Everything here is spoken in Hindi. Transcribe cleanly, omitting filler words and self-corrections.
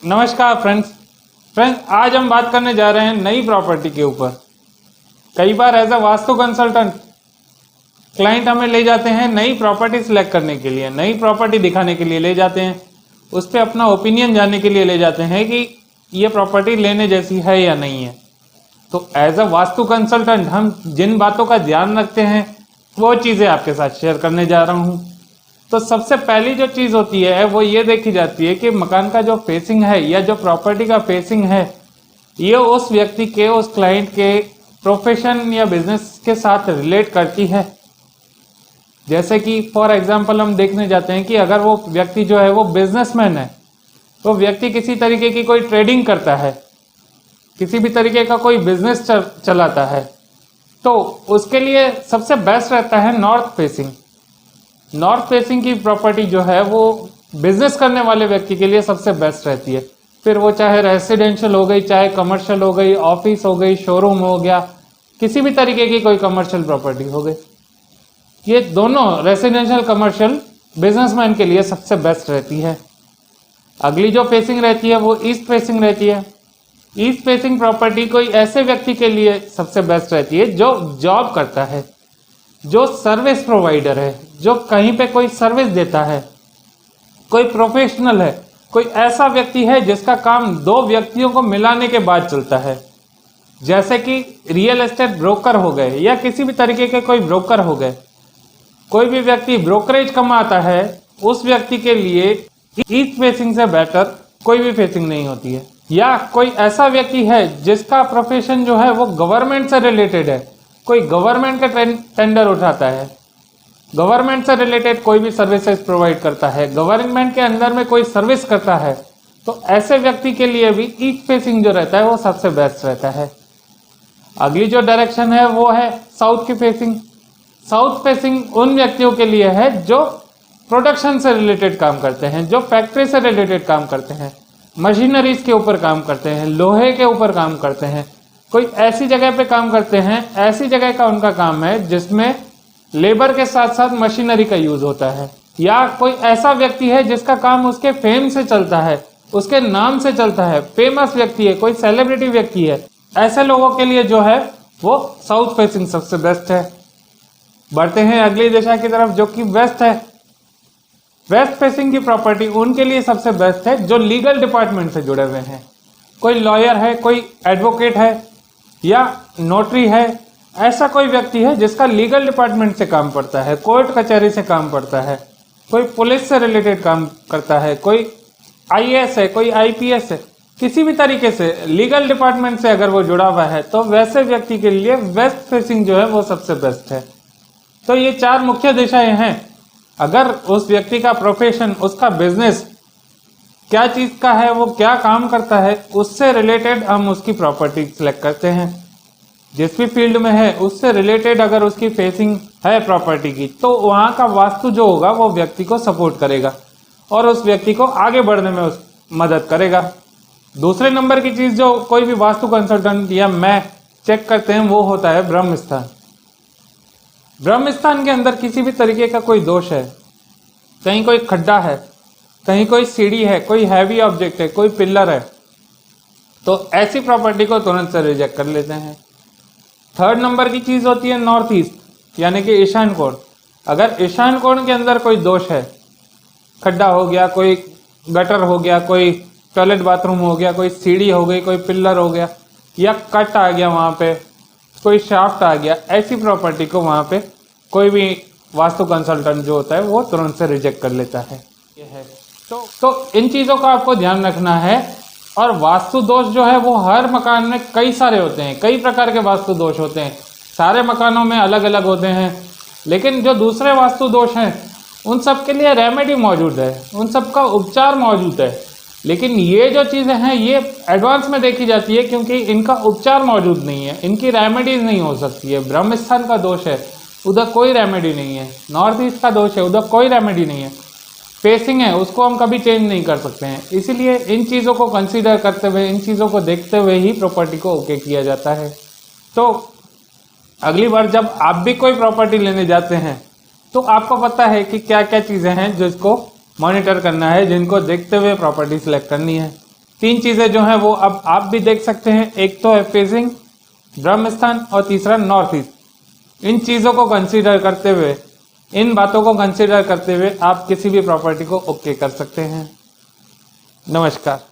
नमस्कार फ्रेंड्स, आज हम बात करने जा रहे हैं नई प्रॉपर्टी के ऊपर। कई बार as a vastu consultant client हमें ले जाते हैं नई प्रॉपर्टी सिलेक्ट करने के लिए, नई प्रॉपर्टी दिखाने के लिए ले जाते हैं, उस पर अपना ओपिनियन जानने के लिए ले जाते हैं कि ये प्रॉपर्टी लेने जैसी है या नहीं है। तो एज अ वास्तु कंसल्टेंट हम जिन बातों का ध्यान रखते हैं वो चीज़ें आपके साथ शेयर करने जा रहा हूँ। तो सबसे पहली जो चीज़ होती है वो ये देखी जाती है कि मकान का जो फेसिंग है या जो प्रॉपर्टी का फेसिंग है ये उस व्यक्ति के, उस क्लाइंट के प्रोफेशन या बिजनेस के साथ रिलेट करती है। जैसे कि फॉर एग्जांपल हम देखने जाते हैं कि अगर वो व्यक्ति जो है वो बिजनेसमैन है, वो व्यक्ति किसी तरीके की कोई ट्रेडिंग करता है, किसी भी तरीके का कोई बिजनेस चलाता है, तो उसके लिए सबसे बेस्ट रहता है नॉर्थ फेसिंग। नॉर्थ फेसिंग की प्रॉपर्टी जो है वो बिजनेस करने वाले व्यक्ति के लिए सबसे बेस्ट रहती है। फिर वो चाहे रेसिडेंशियल हो गई, चाहे कमर्शियल हो गई, ऑफिस हो गई, शोरूम हो गया, किसी भी तरीके की कोई कमर्शियल प्रॉपर्टी हो गई, ये दोनों रेसिडेंशियल कमर्शियल बिजनेसमैन के लिए सबसे बेस्ट रहती है। अगली जो फेसिंग रहती है वो ईस्ट फेसिंग रहती है। ईस्ट फेसिंग प्रॉपर्टी कोई ऐसे व्यक्ति के लिए सबसे बेस्ट रहती है जो जॉब करता है, जो सर्विस प्रोवाइडर है, जो कहीं पे कोई सर्विस देता है, कोई प्रोफेशनल है, कोई ऐसा व्यक्ति है जिसका काम दो व्यक्तियों को मिलाने के बाद चलता है। जैसे कि रियल एस्टेट ब्रोकर हो गए या किसी भी तरीके के कोई ब्रोकर हो गए। कोई भी व्यक्ति ब्रोकरेज कमाता है, उस व्यक्ति के लिए ईस्ट फेसिंग से बेटर कोई भी फेसिंग नहीं होती है। या कोई ऐसा व्यक्ति है जिसका प्रोफेशन जो है वो गवर्नमेंट से रिलेटेड है, कोई गवर्नमेंट का टेंडर उठाता है, गवर्नमेंट से रिलेटेड कोई भी सर्विसेज प्रोवाइड करता है, गवर्नमेंट के अंदर में कोई सर्विस करता है, तो ऐसे व्यक्ति के लिए भी ईस्ट फेसिंग जो रहता है वो सबसे बेस्ट रहता है। अगली जो डायरेक्शन है वो है साउथ की फेसिंग। साउथ फेसिंग उन व्यक्तियों के लिए है जो प्रोडक्शन से रिलेटेड काम करते हैं, जो फैक्ट्री से रिलेटेड काम करते हैं, मशीनरीज के ऊपर काम करते हैं, लोहे के ऊपर काम करते हैं, कोई ऐसी जगह पे काम करते हैं, ऐसी जगह का उनका काम है जिसमें लेबर के साथ साथ मशीनरी का यूज होता है। या कोई ऐसा व्यक्ति है जिसका काम उसके फेम से चलता है, उसके नाम से चलता है, फेमस व्यक्ति है, कोई सेलिब्रिटी व्यक्ति है, ऐसे लोगों के लिए जो है वो साउथ फेसिंग सबसे बेस्ट है। बढ़ते हैं अगली दिशा की तरफ जो कि वेस्ट है। वेस्ट फेसिंग की प्रॉपर्टी उनके लिए सबसे बेस्ट है जो लीगल डिपार्टमेंट से जुड़े हुए हैं। कोई लॉयर है, कोई एडवोकेट है या नोटरी है, ऐसा कोई व्यक्ति है जिसका लीगल डिपार्टमेंट से काम पड़ता है, कोर्ट कचहरी से काम पड़ता है, कोई पुलिस से रिलेटेड काम करता है, कोई आईएएस है, कोई आईपीएस है, किसी भी तरीके से लीगल डिपार्टमेंट से अगर वो जुड़ा हुआ है तो वैसे व्यक्ति के लिए वेस्ट फेसिंग जो है वो सबसे बेस्ट है। तो ये चार मुख्य दिशाएं हैं। अगर उस व्यक्ति का प्रोफेशन, उसका बिजनेस क्या चीज का है, वो क्या काम करता है, उससे रिलेटेड हम उसकी प्रॉपर्टी सिलेक्ट करते हैं। जिस भी फील्ड में है उससे रिलेटेड अगर उसकी फेसिंग है प्रॉपर्टी की तो वहाँ का वास्तु जो होगा वो व्यक्ति को सपोर्ट करेगा और उस व्यक्ति को आगे बढ़ने में मदद करेगा। दूसरे नंबर की चीज जो कोई भी वास्तु कंसल्टेंट या मैं चेक करते हैं वो होता है ब्रह्म स्थान। ब्रह्म स्थान के अंदर किसी भी तरीके का कोई दोष है, कहीं कोई खड्डा है, कहीं कोई सीढ़ी है, कोई हैवी ऑब्जेक्ट है, कोई पिलर है, तो ऐसी प्रॉपर्टी को तुरंत से रिजेक्ट कर लेते हैं। थर्ड नंबर की चीज होती है नॉर्थ ईस्ट यानी कि ईशान कोण। अगर ईशान कोण के अंदर कोई दोष है, खड्डा हो गया, कोई गटर हो गया, कोई टॉयलेट बाथरूम हो गया, कोई सीढ़ी हो गई, कोई पिलर हो गया या कट आ गया, वहाँ पे कोई शाफ्ट आ गया, ऐसी प्रॉपर्टी को वहाँ पे कोई भी वास्तु कंसल्टेंट जो होता है वो तुरंत से रिजेक्ट कर लेता है। ये है तो इन चीज़ों का आपको ध्यान रखना है। और वास्तु दोष जो है वो हर मकान में कई सारे होते हैं, कई प्रकार के वास्तु दोष होते हैं, सारे मकानों में अलग अलग होते हैं। लेकिन जो दूसरे वास्तु दोष हैं उन सब के लिए रेमेडी मौजूद है, उन सब का उपचार मौजूद है। लेकिन ये जो चीज़ें हैं ये एडवांस में देखी जाती है क्योंकि इनका उपचार मौजूद नहीं है, इनकी रेमेडीज नहीं हो सकती है। ब्रह्म स्थान का दोष है, उधर कोई रेमेडी नहीं है। नॉर्थ ईस्ट का दोष है, उधर कोई रेमेडी नहीं है। फेसिंग है, उसको हम कभी चेंज नहीं कर सकते हैं। इसीलिए इन चीज़ों को कंसीडर करते हुए, इन चीज़ों को देखते हुए ही प्रॉपर्टी को ओके किया जाता है। तो अगली बार जब आप भी कोई प्रॉपर्टी लेने जाते हैं तो आपको पता है कि क्या क्या चीज़ें हैं जिसको मॉनिटर करना है, जिनको देखते हुए प्रॉपर्टी सिलेक्ट करनी है। तीन चीजें जो हैं वो अब आप भी देख सकते हैं, एक तो है फेसिंग, ब्रह्म स्थान, और तीसरा नॉर्थ ईस्ट। इन चीजों को कंसीडर करते हुए, इन बातों को कंसीडर करते हुए आप किसी भी प्रॉपर्टी को ओके कर सकते हैं। नमस्कार।